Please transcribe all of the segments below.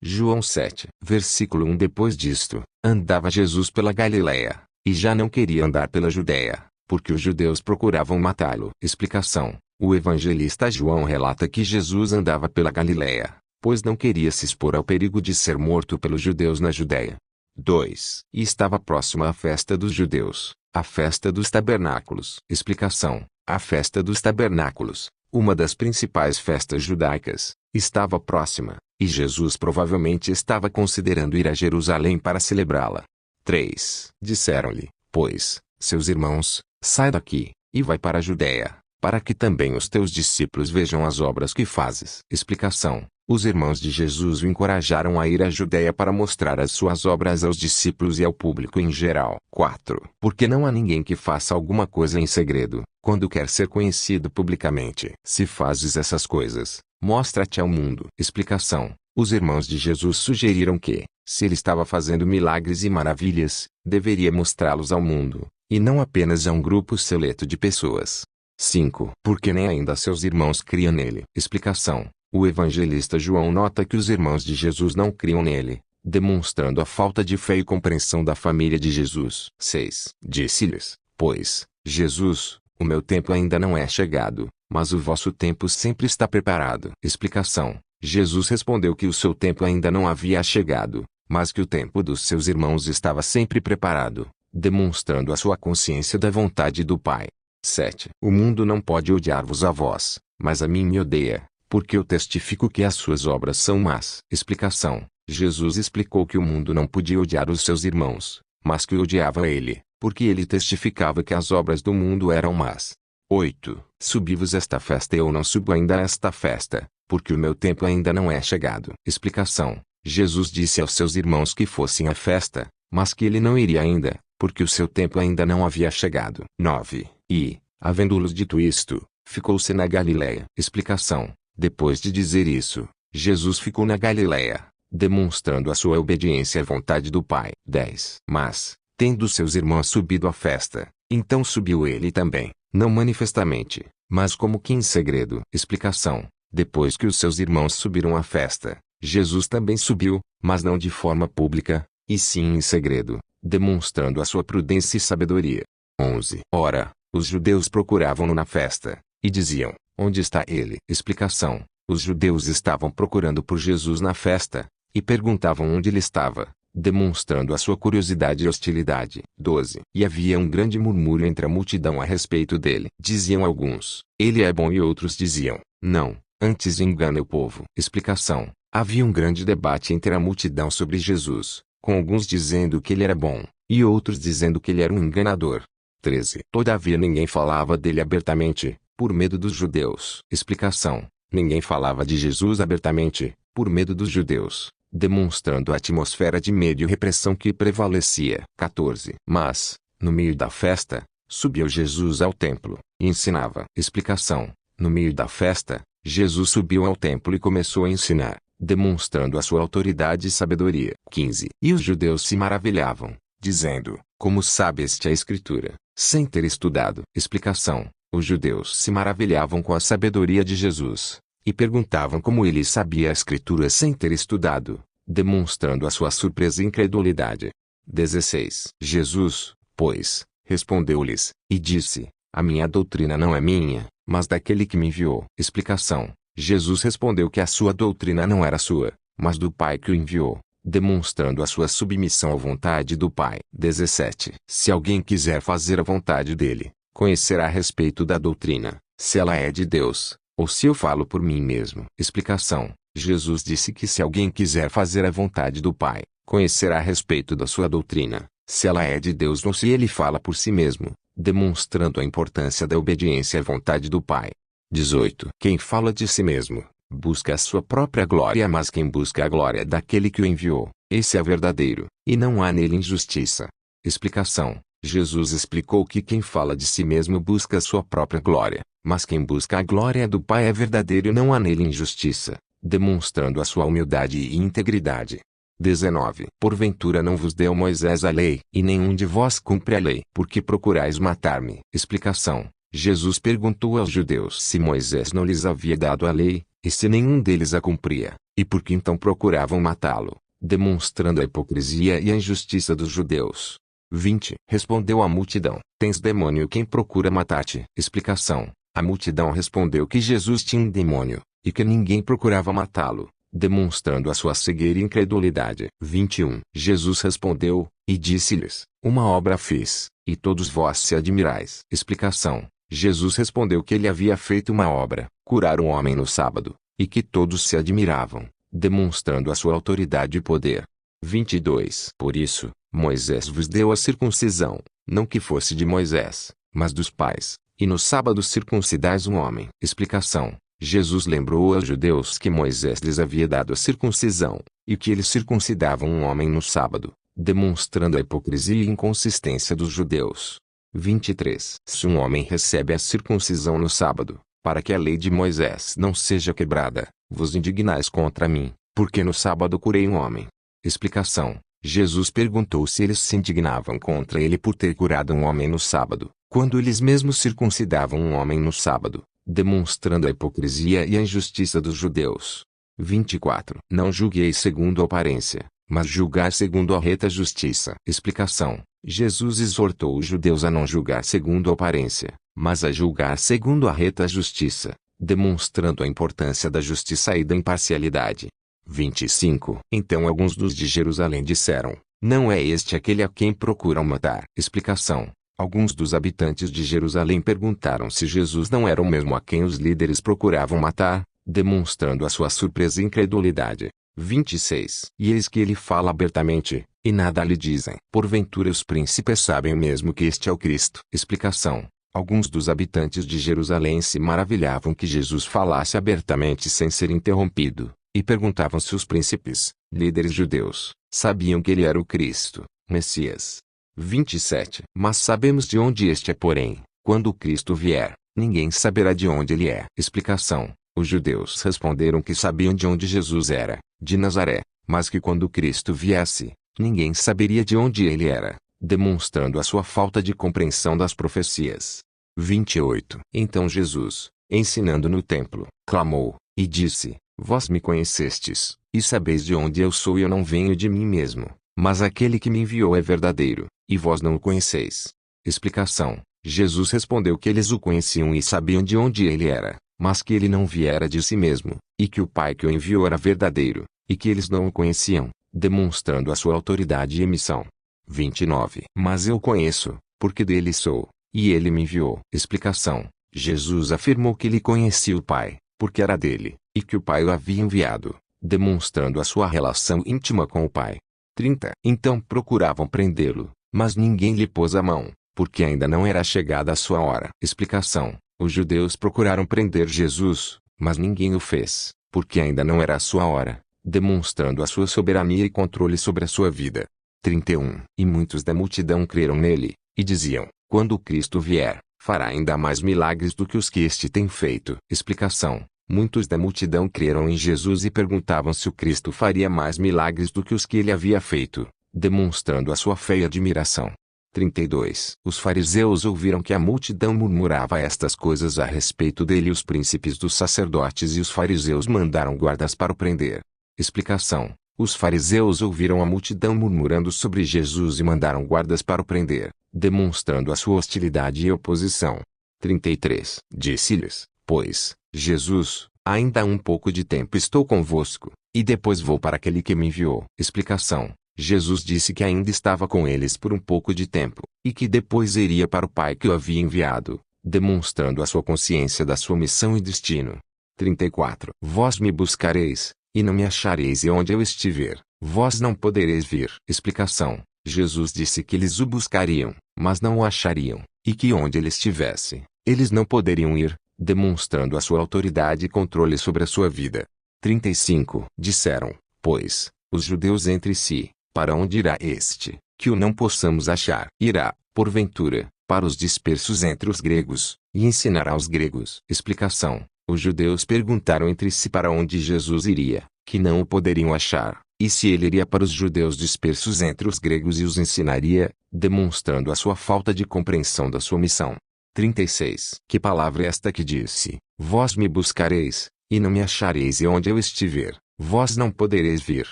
João 7, versículo 1. Depois disto, andava Jesus pela Galileia, e já não queria andar pela Judéia, porque os judeus procuravam matá-lo. Explicação: o evangelista João relata que Jesus andava pela Galileia, pois não queria se expor ao perigo de ser morto pelos judeus na Judéia. 2. E estava próxima à festa dos judeus, a festa dos tabernáculos. Explicação: a festa dos tabernáculos, uma das principais festas judaicas, estava próxima, e Jesus provavelmente estava considerando ir a Jerusalém para celebrá-la. 3. Disseram-lhe, pois, seus irmãos: sai daqui, e vai para a Judéia, para que também os teus discípulos vejam as obras que fazes. Explicação: os irmãos de Jesus o encorajaram a ir à Judéia para mostrar as suas obras aos discípulos e ao público em geral. 4. Porque não há ninguém que faça alguma coisa em segredo, quando quer ser conhecido publicamente. Se fazes essas coisas, mostra-te ao mundo. Explicação: os irmãos de Jesus sugeriram que, se ele estava fazendo milagres e maravilhas, deveria mostrá-los ao mundo, e não apenas a um grupo seleto de pessoas. 5. Porque nem ainda seus irmãos criam nele. Explicação: o evangelista João nota que os irmãos de Jesus não criam nele, demonstrando a falta de fé e compreensão da família de Jesus. 6. Disse-lhes, pois, Jesus: o meu tempo ainda não é chegado, mas o vosso tempo sempre está preparado. Explicação: Jesus respondeu que o seu tempo ainda não havia chegado, mas que o tempo dos seus irmãos estava sempre preparado, demonstrando a sua consciência da vontade do Pai. 7. O mundo não pode odiar-vos a vós, mas a mim me odeia, porque eu testifico que as suas obras são más. Explicação: Jesus explicou que o mundo não podia odiar os seus irmãos, mas que odiava ele, porque ele testificava que as obras do mundo eram más. 8. Subi-vos esta festa e eu não subo ainda a esta festa, porque o meu tempo ainda não é chegado. Explicação: Jesus disse aos seus irmãos que fossem à festa, mas que ele não iria ainda, porque o seu tempo ainda não havia chegado. 9. E, havendo-lhes dito isto, ficou-se na Galileia. Explicação: depois de dizer isso, Jesus ficou na Galileia, demonstrando a sua obediência à vontade do Pai. 10. Mas, tendo seus irmãos subido à festa, então subiu ele também, não manifestamente, mas como que em segredo. Explicação: depois que os seus irmãos subiram à festa, Jesus também subiu, mas não de forma pública, e sim em segredo, demonstrando a sua prudência e sabedoria. 11. Ora, os judeus procuravam-no na festa, e diziam: onde está ele? Explicação: os judeus estavam procurando por Jesus na festa, e perguntavam onde ele estava, demonstrando a sua curiosidade e hostilidade. 12. E havia um grande murmúrio entre a multidão a respeito dele. Diziam alguns: ele é bom, e outros diziam: não, antes engana o povo. Explicação: havia um grande debate entre a multidão sobre Jesus, com alguns dizendo que ele era bom, e outros dizendo que ele era um enganador. 13. Todavia ninguém falava dele abertamente, por medo dos judeus. Explicação: ninguém falava de Jesus abertamente, por medo dos judeus, demonstrando a atmosfera de medo e repressão que prevalecia. 14. Mas, no meio da festa, subiu Jesus ao templo, e ensinava. Explicação: no meio da festa, Jesus subiu ao templo e começou a ensinar, demonstrando a sua autoridade e sabedoria. 15. E os judeus se maravilhavam, dizendo: como sabeste a Escritura, sem ter estudado? Explicação: os judeus se maravilhavam com a sabedoria de Jesus, e perguntavam como ele sabia a Escritura sem ter estudado, demonstrando a sua surpresa e incredulidade. 16. Jesus, pois, respondeu-lhes, e disse: a minha doutrina não é minha, mas daquele que me enviou. Explicação: Jesus respondeu que a sua doutrina não era sua, mas do Pai que o enviou, demonstrando a sua submissão à vontade do Pai. 17. Se alguém quiser fazer a vontade dele, conhecerá a respeito da doutrina, se ela é de Deus, ou se eu falo por mim mesmo. Explicação: Jesus disse que se alguém quiser fazer a vontade do Pai, conhecerá a respeito da sua doutrina, se ela é de Deus ou se ele fala por si mesmo, demonstrando a importância da obediência à vontade do Pai. 18. Quem fala de si mesmo, busca a sua própria glória, mas quem busca a glória daquele que o enviou, esse é verdadeiro, e não há nele injustiça. Explicação: Jesus explicou que quem fala de si mesmo busca a sua própria glória, mas quem busca a glória do Pai é verdadeiro e não há nele injustiça, demonstrando a sua humildade e integridade. 19. Porventura não vos deu Moisés a lei, e nenhum de vós cumpre a lei, porque procurais matar-me? Explicação: Jesus perguntou aos judeus se Moisés não lhes havia dado a lei, E se nenhum deles a cumpria, e por que então procuravam matá-lo, demonstrando a hipocrisia e a injustiça dos judeus? 20. Respondeu a multidão: Tens demônio, quem procura matar-te? Explicação: a multidão respondeu que Jesus tinha um demônio, e que ninguém procurava matá-lo, demonstrando a sua cegueira e incredulidade. 21. Jesus respondeu, e disse-lhes: Uma obra fiz, e todos vós se admirais. Explicação: Jesus respondeu que ele havia feito uma obra, curar um homem no sábado, e que todos se admiravam, demonstrando a sua autoridade e poder. 22. Por isso, Moisés vos deu a circuncisão, não que fosse de Moisés, mas dos pais, e no sábado circuncidais um homem. Explicação: Jesus lembrou aos judeus que Moisés lhes havia dado a circuncisão, e que eles circuncidavam um homem no sábado, demonstrando a hipocrisia e inconsistência dos judeus. 23. Se um homem recebe a circuncisão no sábado, para que a lei de Moisés não seja quebrada, vos indignais contra mim, porque no sábado curei um homem. Explicação: Jesus perguntou se eles se indignavam contra ele por ter curado um homem no sábado, quando eles mesmos circuncidavam um homem no sábado, demonstrando a hipocrisia e a injustiça dos judeus. 24. Não julgueis segundo a aparência, mas julgai segundo a reta justiça. Explicação: Jesus exortou os judeus a não julgar segundo a aparência, mas a julgar segundo a reta justiça, demonstrando a importância da justiça e da imparcialidade. 25. Então alguns dos de Jerusalém disseram: Não é este aquele a quem procuram matar? Explicação: alguns dos habitantes de Jerusalém perguntaram se Jesus não era o mesmo a quem os líderes procuravam matar, demonstrando a sua surpresa e incredulidade. 26. E eis que ele fala abertamente, e nada lhe dizem. Porventura os príncipes sabem mesmo que este é o Cristo? Explicação: alguns dos habitantes de Jerusalém se maravilhavam que Jesus falasse abertamente sem ser interrompido, e perguntavam se os príncipes, líderes judeus, sabiam que ele era o Cristo, Messias. 27. Mas sabemos de onde este é, porém, quando o Cristo vier, ninguém saberá de onde ele é. Explicação: os judeus responderam que sabiam de onde Jesus era, de Nazaré, mas que quando Cristo viesse, ninguém saberia de onde ele era, demonstrando a sua falta de compreensão das profecias. 28. Então Jesus, ensinando no templo, clamou, e disse: Vós me conhecestes, e sabeis de onde eu sou, e eu não venho de mim mesmo, mas aquele que me enviou é verdadeiro, e vós não o conheceis. Explicação: Jesus respondeu que eles o conheciam e sabiam de onde ele era, mas que ele não viera de si mesmo, e que o Pai que o enviou era verdadeiro, e que eles não o conheciam, demonstrando a sua autoridade e missão. 29. Mas eu o conheço, porque dele sou, e ele me enviou. Explicação: Jesus afirmou que ele conhecia o Pai, porque era dele, e que o Pai o havia enviado, demonstrando a sua relação íntima com o Pai. 30. Então procuravam prendê-lo, mas ninguém lhe pôs a mão, porque ainda não era chegada a sua hora. Explicação: os judeus procuraram prender Jesus, mas ninguém o fez, porque ainda não era a sua hora, demonstrando a sua soberania e controle sobre a sua vida. 31. E muitos da multidão creram nele, e diziam: quando o Cristo vier, fará ainda mais milagres do que os que este tem feito. Explicação: muitos da multidão creram em Jesus e perguntavam se o Cristo faria mais milagres do que os que ele havia feito, demonstrando a sua fé e admiração. 32. Os fariseus ouviram que a multidão murmurava estas coisas a respeito dele, e os príncipes dos sacerdotes e os fariseus mandaram guardas para o prender. Explicação: os fariseus ouviram a multidão murmurando sobre Jesus e mandaram guardas para o prender, demonstrando a sua hostilidade e oposição. 33. Disse-lhes, pois, Jesus: ainda há um pouco de tempo estou convosco, e depois vou para aquele que me enviou. Explicação: Jesus disse que ainda estava com eles por um pouco de tempo, e que depois iria para o Pai que o havia enviado, demonstrando a sua consciência da sua missão e destino. 34. Vós me buscareis, e não me achareis, e onde eu estiver, vós não podereis vir. Explicação: Jesus disse que eles o buscariam, mas não o achariam, e que onde ele estivesse, eles não poderiam ir, demonstrando a sua autoridade e controle sobre a sua vida. 35. Disseram, pois, os judeus entre si: para onde irá este, que o não possamos achar? Irá, porventura, para os dispersos entre os gregos, e ensinará aos gregos. Explicação: os judeus perguntaram entre si para onde Jesus iria, que não o poderiam achar, e se ele iria para os judeus dispersos entre os gregos e os ensinaria, demonstrando a sua falta de compreensão da sua missão. 36. Que palavra é esta que disse: vós me buscareis, e não me achareis, e onde eu estiver, vós não podereis vir.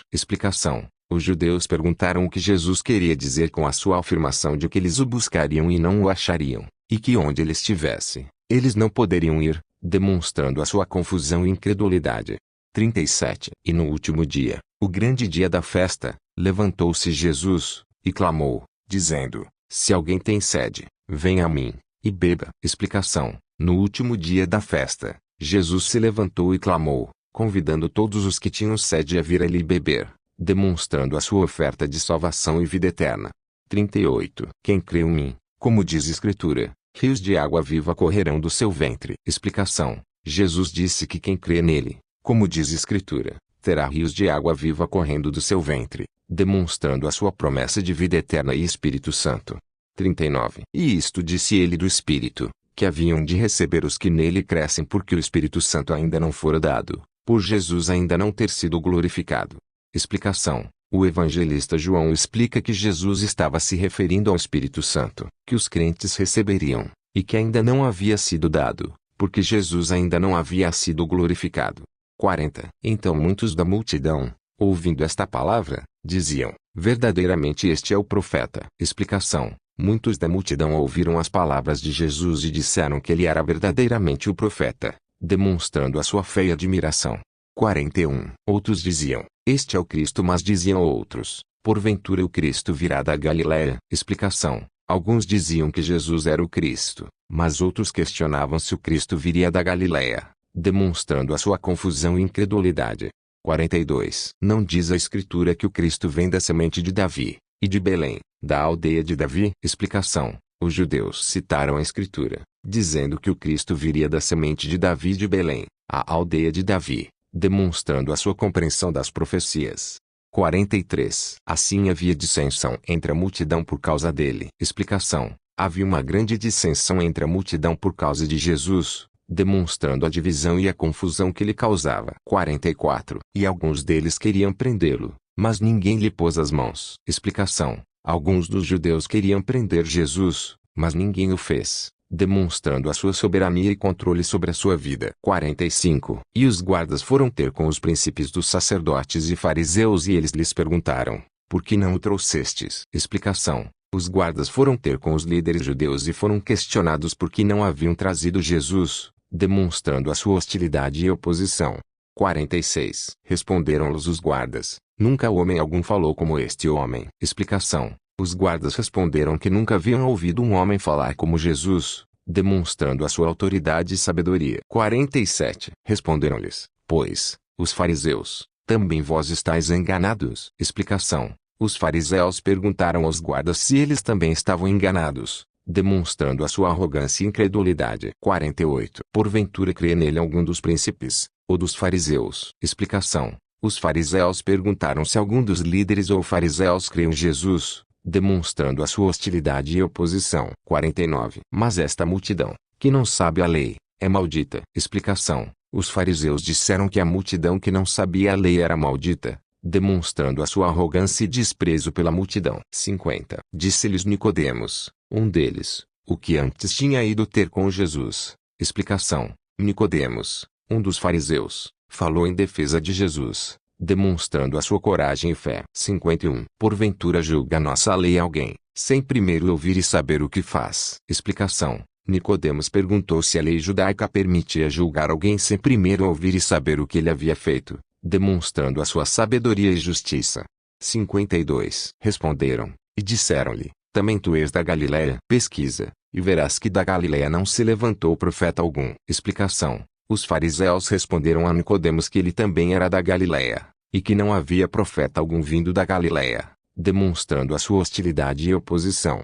Explicação. Os judeus perguntaram o que Jesus queria dizer com a sua afirmação de que eles o buscariam e não o achariam, e que onde ele estivesse, eles não poderiam ir, demonstrando a sua confusão e incredulidade. 37. E no último dia, o grande dia da festa, levantou-se Jesus, e clamou, dizendo: se alguém tem sede, venha a mim, e beba. Explicação. No último dia da festa, Jesus se levantou e clamou, convidando todos os que tinham sede a vir ali beber, demonstrando a sua oferta de salvação e vida eterna. 38. Quem crê em mim, como diz a Escritura, rios de água viva correrão do seu ventre. Explicação. Jesus disse que quem crê nele, como diz a Escritura, terá rios de água viva correndo do seu ventre, demonstrando a sua promessa de vida eterna e Espírito Santo. 39. E isto disse ele do Espírito, que haviam de receber os que nele crescem, porque o Espírito Santo ainda não fora dado, por Jesus ainda não ter sido glorificado. Explicação. O evangelista João explica que Jesus estava se referindo ao Espírito Santo, que os crentes receberiam, e que ainda não havia sido dado, porque Jesus ainda não havia sido glorificado. 40. Então muitos da multidão, ouvindo esta palavra, diziam: verdadeiramente este é o profeta. Explicação. Muitos da multidão ouviram as palavras de Jesus e disseram que ele era verdadeiramente o profeta, demonstrando a sua fé e admiração. 41. Outros diziam: este é o Cristo, mas diziam outros: porventura o Cristo virá da Galiléia. Explicação. Alguns diziam que Jesus era o Cristo, mas outros questionavam se o Cristo viria da Galiléia, demonstrando a sua confusão e incredulidade. 42. Não diz a Escritura que o Cristo vem da semente de Davi, e de Belém, da aldeia de Davi? Explicação. Os judeus citaram a Escritura, dizendo que o Cristo viria da semente de Davi de Belém, a aldeia de Davi, demonstrando a sua compreensão das profecias. 43. Assim havia dissensão entre a multidão por causa dele. Explicação. Havia uma grande dissensão entre a multidão por causa de Jesus, demonstrando a divisão e a confusão que lhe causava. 44. E alguns deles queriam prendê-lo, mas ninguém lhe pôs as mãos. Explicação. Alguns dos judeus queriam prender Jesus, mas ninguém o fez, demonstrando a sua soberania e controle sobre a sua vida. 45. E os guardas foram ter com os príncipes dos sacerdotes e fariseus, e eles lhes perguntaram: por que não o trouxestes? Explicação. Os guardas foram ter com os líderes judeus e foram questionados por que não haviam trazido Jesus, demonstrando a sua hostilidade e oposição. 46. Responderam-lhes os guardas: nunca homem algum falou como este homem. Explicação. Os guardas responderam que nunca haviam ouvido um homem falar como Jesus, demonstrando a sua autoridade e sabedoria. 47. Responderam-lhes: pois, os fariseus, também vós estáis enganados. Explicação. Os fariseus perguntaram aos guardas se eles também estavam enganados, demonstrando a sua arrogância e incredulidade. 48. Porventura crê nele algum dos príncipes, ou dos fariseus? Explicação. Os fariseus perguntaram se algum dos líderes ou fariseus crê em Jesus, demonstrando a sua hostilidade e oposição. 49. Mas esta multidão, que não sabe a lei, é maldita. Explicação. Os fariseus disseram que a multidão que não sabia a lei era maldita, demonstrando a sua arrogância e desprezo pela multidão. 50. Disse-lhes Nicodemos, um deles, o que antes tinha ido ter com Jesus. Explicação. Nicodemos, um dos fariseus, falou em defesa de Jesus, demonstrando a sua coragem e fé. 51. Porventura julga nossa lei alguém, sem primeiro ouvir e saber o que faz? Explicação. Nicodemos perguntou se a lei judaica permitia julgar alguém sem primeiro ouvir e saber o que ele havia feito, demonstrando a sua sabedoria e justiça. 52. Responderam, e disseram-lhe: também tu és da Galiléia? Pesquisa, e verás que da Galiléia não se levantou profeta algum. Explicação. Os fariseus responderam a Nicodemos que ele também era da Galiléia, e que não havia profeta algum vindo da Galiléia, demonstrando a sua hostilidade e oposição.